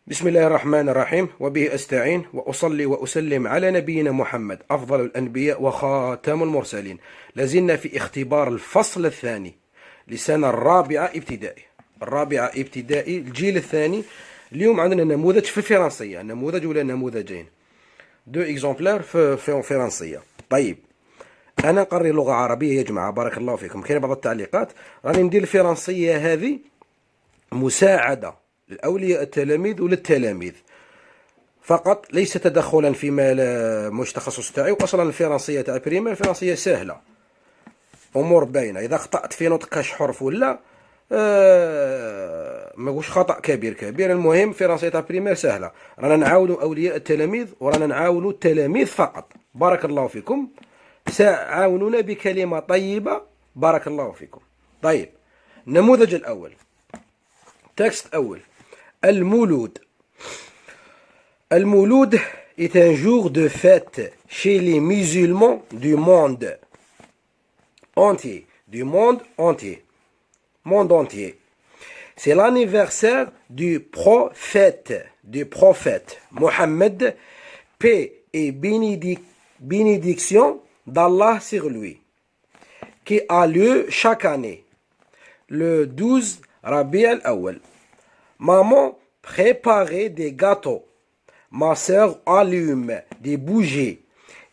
بسم الله الرحمن الرحيم وبه أستعين وأصلي وأسلم على نبينا محمد أفضل الأنبياء وخاتم المرسلين. لازلنا في اختبار الفصل الثاني لسنة الرابعة ابتدائي. الجيل الثاني. اليوم عندنا نموذج في الفرنسية، نموذج ولا نموذجين، دو اكزومبلار في الفرنسية. طيب أنا نقري لغة عربية يا جماعة، بارك الله فيكم. كاين بعض التعليقات، راني ندير الفرنسية هذه مساعدة لأولياء التلاميذ وللتلاميذ فقط، ليس تدخلا فيما مش تخصص تاعي. واصلا الفرنسيه تاع بريمير الفرنسيه سهله، امور باينه. اذا اخطات في نطق كاش حرف ولا ما نقولش خطا كبير. المهم الفرنسيه تاع بريمير سهله، رانا نعاونوا اولياء التلاميذ ورانا نعاونوا التلاميذ فقط. بارك الله فيكم، ساعاونونا بكلمه طيبه. بارك الله فيكم. طيب النموذج الاول، تكست اول. المولود est un jour de fête chez les musulmans du monde entier. Monde entier. C'est l'anniversaire du prophète Mohammed, paix et bénédiction d'Allah sur lui, qui a lieu chaque année, le 12 Rabi al-Awwal. Maman préparait des gâteaux. Ma sœur allume des bougies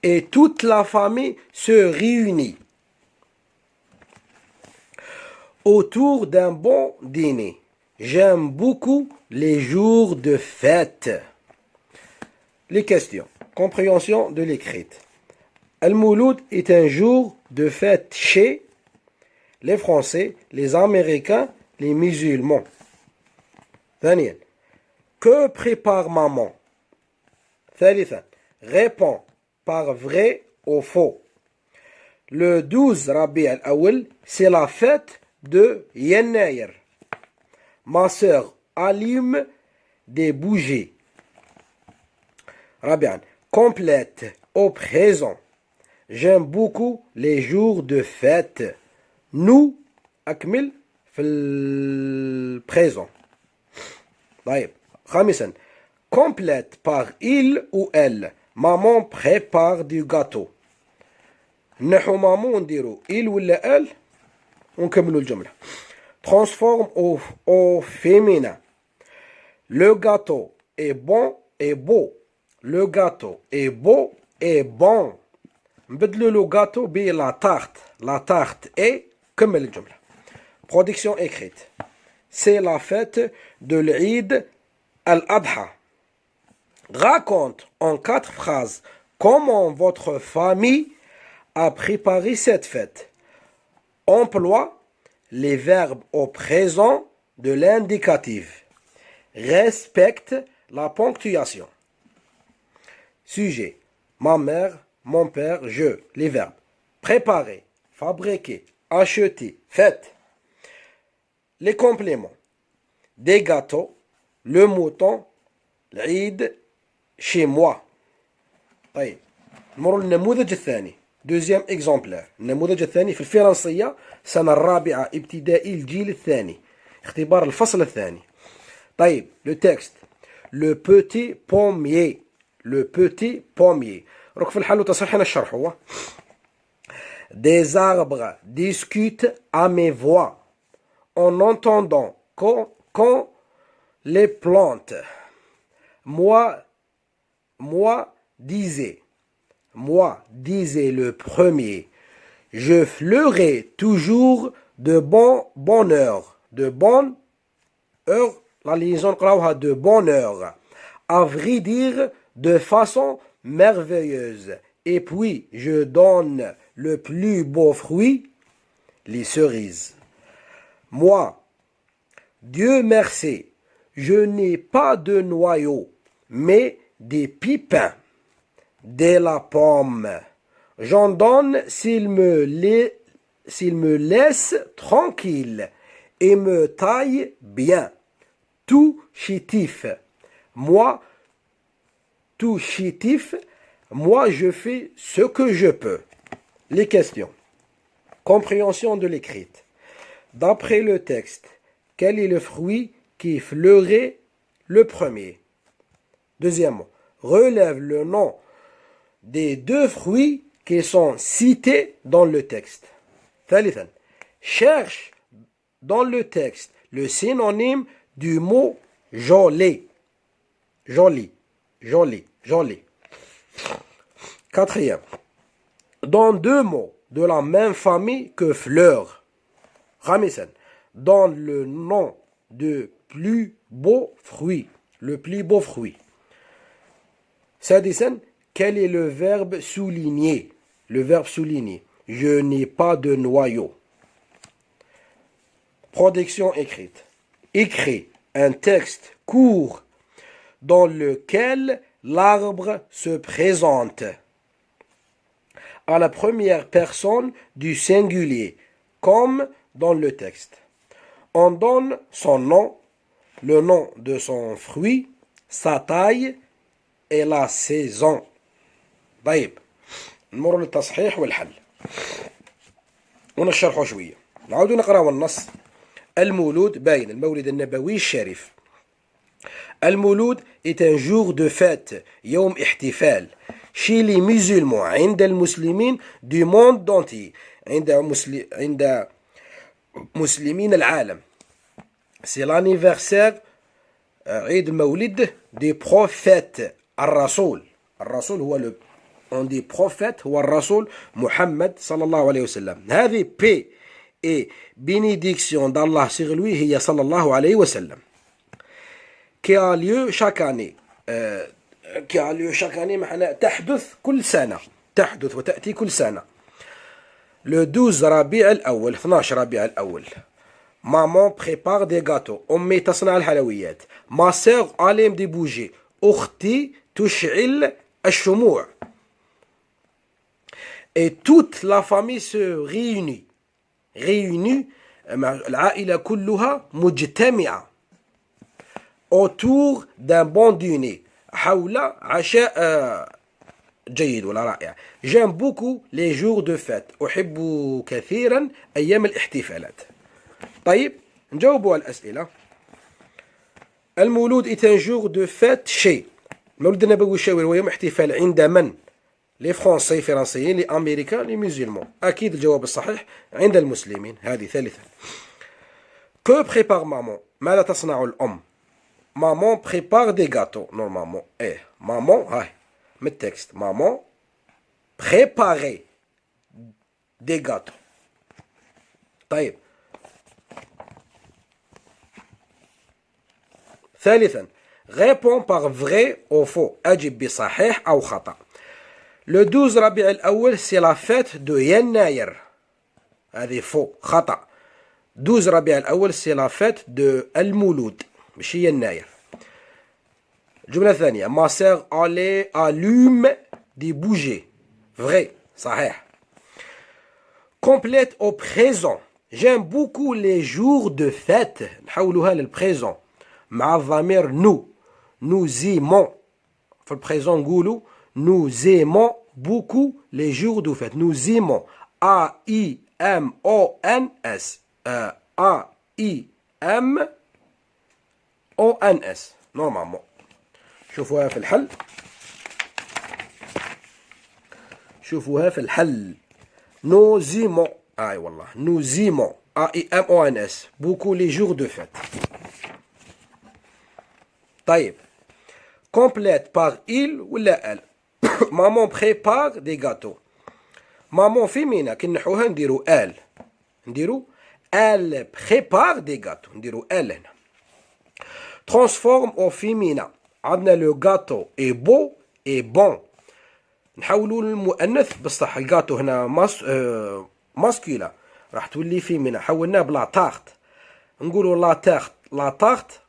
et toute la famille se réunit autour d'un bon dîner. J'aime beaucoup les jours de fête. Les questions. Compréhension de l'écrite. Al-Mouloud est un jour de fête chez les Français, les Américains, les musulmans. ثانيا. Que prépare maman? ثالثا. Réponds par vrai ou faux. Le 12 Rabi al-Awwal, c'est la fête de Yennayer. Ma sœur allume des bougies. Rabian. Complète au présent. J'aime beaucoup les jours de fête. Nous, أكمل في البريزون. طيب خامسا. Complète par il ou elle. Maman prépare du gâteau. نحو مامو نديرو il ولا elle ونكملو الجملة. Transforme au féminin. Le gâteau est bon et beau. Le gâteau est beau et bon. نبدلو لو gâteau ب la tarte. La tarte est. كمل الجملة. Production écrite. C'est la fête de l'Eid al-Adha. Raconte en 4 phrases comment votre famille a préparé cette fête. Emploie les verbes au présent de l'indicatif. Respecte la ponctuation. Sujet. Ma mère, mon père, je. Les verbes. Préparer, fabriquer, acheter, fête. Les compléments. Des gâteaux, le mouton, l'Eid, chez moi. طيب نمر للنموذج الثاني. دوزيام اكزومبلار. النموذج الثاني في الفرنسية سنة الرابعة ابتدائي الجيل الثاني. اختبار الفصل الثاني. طيب لو تكست. لو بوتي بوميي. روك في الحل وتصحيح الشرح هو. Des arbres discutent à mes voix en entendant quand les plantes. Moi disais le premier, je fleurais toujours de bonne heure. De bonne heure, la liaison de bonne heure. À vrai dire, de façon merveilleuse. Et puis, je donne le plus beau fruit, les cerises. Moi, Dieu merci, je n'ai pas de noyaux, mais des pipins, de la pomme. J'en donne s'il me laisse tranquille et me taille bien. Tout chétif. Moi, je fais ce que je peux. Les questions. Compréhension de l'écrite. D'après le texte, quel est le fruit qui fleurait le premier. Deuxièmement, relève le nom des deux fruits qui sont cités dans le texte. ثالثا, cherche dans le texte le synonyme du mot joli. Joli, joli, joli. Quatrième, dans deux mots de la même famille que fleur. خامسا, donne le nom de plus beau fruit. Le plus beau fruit. سادسا, quel est le verbe souligner? Le verbe souligner. Je n'ai pas de noyau. Production écrite. Écrit un texte court dans lequel l'arbre se présente à la première personne du singulier, comme dans le texte. On donne son nom, le nom de son fruit, sa taille et la saison. طيب نمر للتصحيح والحل ونشرحه شوية. نعود نقرأ النص. المولود باين المولد النبوي الشريف. المولود est un jour de fête, يوم احتفال chez les musulmans, عند المسلمين du monde entier, عند مسلمين العالم. C'est l'anniversaire عيد المولد des prophètes. الرسول هو on dit prophète هو الرسول محمد صلى الله عليه وسلم. هذه paix et bénédiction d'Allah sur lui هي صلى الله عليه وسلم. qui a lieu chaque année. معناه تحدث كل سنة. تحدث وتأتي كل سنة. le 12 ربيع الأول 12 ربيع الأول. maman prépare des gâteaux. أمي تصنع الحلويات. ma sœur allume des bougies. أختي تشعل الشموع. et toute la famille se réunit. العائلة كلها مجتمعة autour d'un bon dîner. حول عشاء جيد ولا رائع. j'aime beaucoup les jours de fête. أحب كثيرا أيام الاحتفالات. طيب نجاوبوا على الأسئلة. المولود est un jour de fête chez. المولد النبوي الشهري هو يوم احتفال عند من؟ لي فرنسي فرنسيين، لي امريكان، لي مسلمون. اكيد الجواب الصحيح عند المسلمين. هذه ثالثا. que prépare maman؟ ماذا تصنع الام؟ maman prépare des gâteaux normalement. maman هاي من التكست. maman préparer des gâteaux. طيب ثالثا, réponds par vrai ou faux. أجب بصحيح أو خطأ. le 12 ربيع الأول c'est la fête de يناير. هذه faux خطأ. 12 ربيع الأول c'est la fête de المولود ماشي يناير. الجملة الثانية, ma sœur allume des bougies. vrai صحيح. complète au présent. j'aime beaucoup les jours de fête. نحولوها للبريزون مع الضمير nous aimons. في البريزون نقولوا nous aimons beaucoup les jours de fête. nous aimons A-I-M-O-N-S. A-I-M-O-N-S normalement. شوفوها في الحل. nous aimons والله nous aimons A-I-M-O-N-S beaucoup les jours de fête. طيب complète par il ولا elle. maman prépare des gâteaux. maman féminin كنحوها نديرو elle. elle prépare des gâteaux. نديرو elle هنا. transforme au féminin. عندنا le gâteau est beau et bon. نحولوا للمؤنث بصح الجاتو هنا ماسكولا راح تولي فيمينا. حولناه بلا تارت نقولوا لا تارت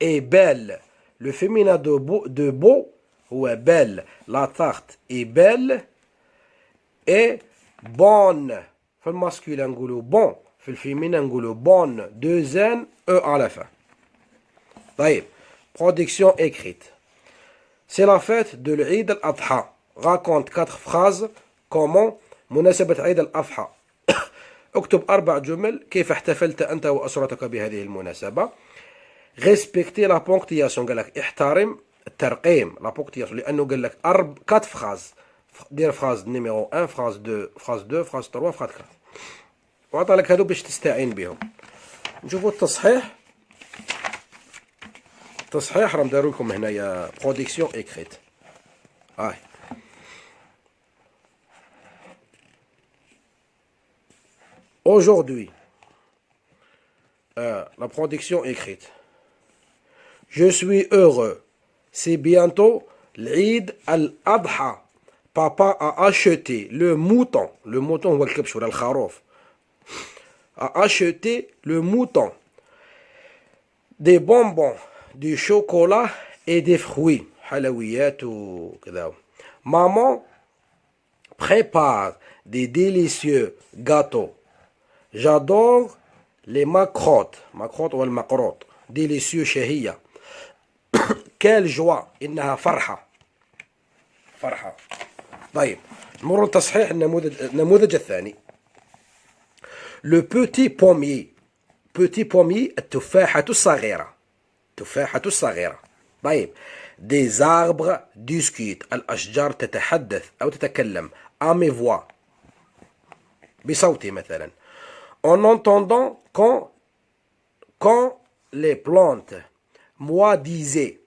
est belle. le féminin de beau هو belle. la tarte est belle et bonne. في الماسكولا نقولوا bon. في الفيمينا نقولوا bonne. 2 N E à la fin. طيب production écrite. c'est la fête de l'Eid al-Adha. raconte 4 phrases comment مناسبة عيد الأضحى. اكتب 4 جمل كيف احتفلت أنت وأسرتك بهذه المناسبة. respecter la ponctuation. قال لك احترم الترقيم la ponctuation لأنه قال لك 4 phrases. دير phrase numéro 1 phrase 2 phrase 2 phrase 3 phrase 4 وعطى لك هذو باش تستعين بهم. نشوفوا التصحيح. التصحيح راهم داروا لكم هنايا برودكسيون écrite. هاي aujourd'hui la production écrite. Je suis heureux. C'est bientôt l'Eid al-Adha. Papa a acheté le mouton. Le mouton ou le kharof. A acheté le mouton. Des bonbons, du chocolat et des fruits. Halawiyat ou كذا. Maman prépare des délicieux gâteaux. J'adore les macrottes. Macrottes ou le macrotte. Délicieux شهية. Quelle joie. إنها فرحة. فرحة. طيب نمر لتصحيح النموذج الثاني. Le petit pommier. Petit pommier التفاحة الصغيرة. التفاحة الصغيرة. طيب des arbres discutent. الأشجار تتحدث أو تتكلم. à mes voix. بصوتي مثلا. En entendant quand les plantes moi disais.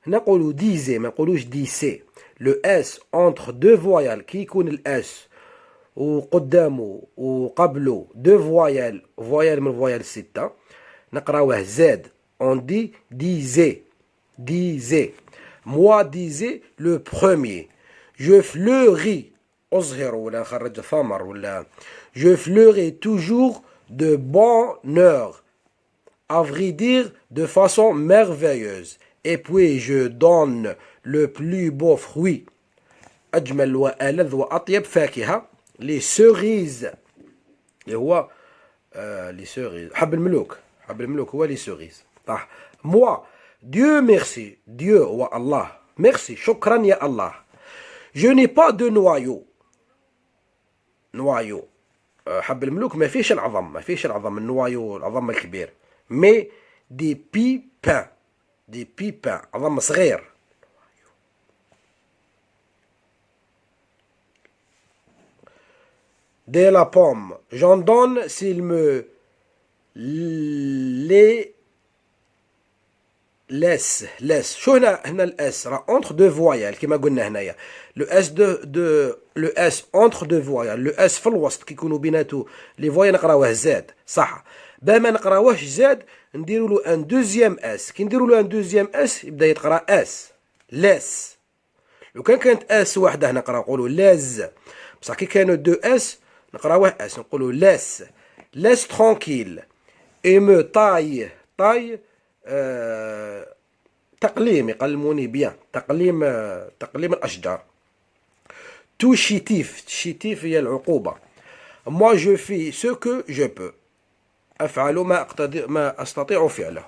نقولوا disait ما نقولوش disait. Le S entre deux voyelles كي يكون الاس وقدامه وقبله deux voyelles voyelle من الفويال الستة نقراوه زاد on dit disait moi disais le premier je fleuris أزهر ولا نخرج ثمر ولا je fleuris toujours de bonheur à vrai dire de façon merveilleuse et puis je donne le plus beau fruit أجمل وألذ وأطيب فاكهة les cerises اللي هو les cerises حب الملوك هو les cerises صح moi Dieu merci Dieu هو الله merci شكرا يا الله je n'ai pas de noyau حب الملوك ما فيش العظم النوايو العظم الكبير mais des pipins عظم صغير de la pomme j'en donne s'il me les laisse شو هنا الاس راه entre deux voyelles كما قلنا هنايا le s entre deux voyelles le s في الوسط كيكونوا بيناتو لي فوايال نقراوه زاد صح با ما نقراوهش زاد نديروا له ان دوزيام اس كي نديروا له ان دوزيام اس يبدا يتقرا اس لاس لو كانت اس واحده هنا نقراو لاز بصح كي كانوا دو اس نقراوه اس نقولوا لاس ترانكيل اي مو طاي تقليم يقلموني بيان تقليم الاشجار تو شيتيف هي العقوبه moi je fais ce que je peux أفعل ما أستطيع فعله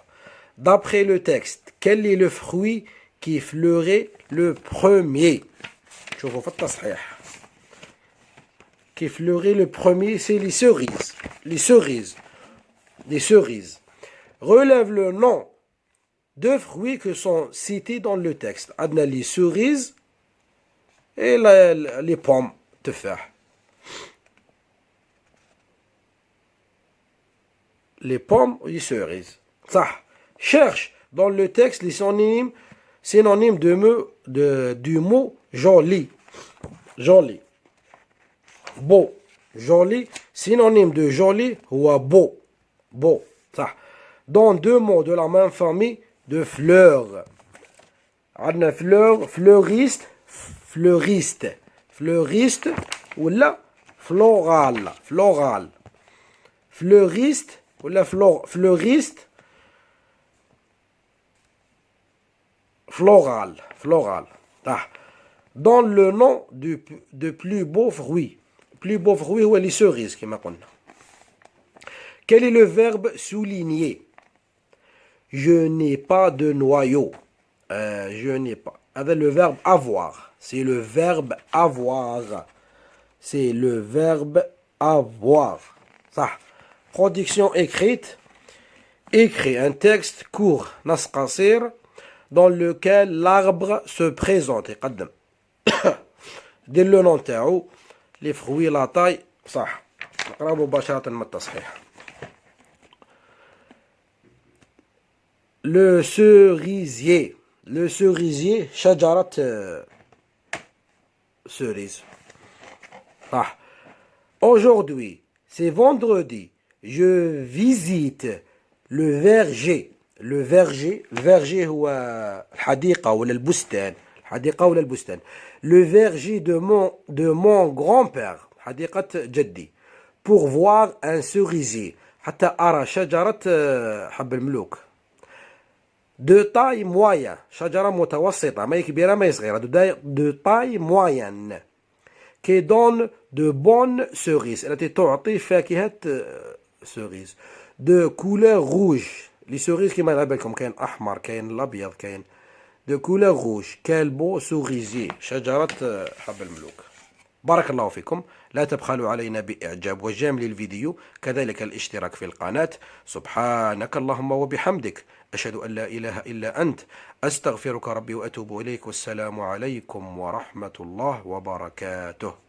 d'après le texte quel est le fruit qui fleurit le premier شوفوا في التصحيح qui fleurit le premier c'est les cerises relève le nom de fruits que sont cités dans le texte عندنا les cerises et les pommes تفاح les pommes ou les cerises صح cherche dans le texte les synonymes du mot joli beau joli synonyme de joli ou beau صح dans deux mots de la même famille de fleurs عندنا fleur fleuriste ولا floral fleuriste ولا fleuriste floral dans le nom de plus beau fruit هو les cerises كما قلنا quel est le verbe souligner je n'ai pas de noyau je n'ai pas avec le verbe avoir c'est le verbe avoir صح production écrite écrit un texte court نص قصير dans lequel l'arbre se présente يقدم دير لو نون تاعو لي فخوي لا طاي صح نقرا مباشرة من التصحيح. Le cerisier شجرة cerise. صح. Aujourd'hui, c'est vendredi, je visite le verger. Le verger هو الحديقة ولا البستان. الحديقة ولا البستان. Le verger de mon grand-père. حديقة جدي. Pour voir un cerisier. حتى أرى شجرة حب الملوك. De taille moyenne. شجرة متوسطة. ما هي كبيرة ما هي صغيرة. De taille moyenne. Qui donne de bonnes cerises. التي تعطي فاكهة cerise. De couleur rouge. Les cerises كما على بالكم كاين أحمر كاين الأبيض كاين. De couleur rouge. Quel beau cerisier. شجرة حب الملوك. بارك الله فيكم. لا تبخلوا علينا بإعجاب وجام للفيديو كذلك الاشتراك في القناة. سبحانك اللهم وبحمدك أشهد أن لا إله إلا أنت أستغفرك ربي وأتوب إليك والسلام عليكم ورحمة الله وبركاته.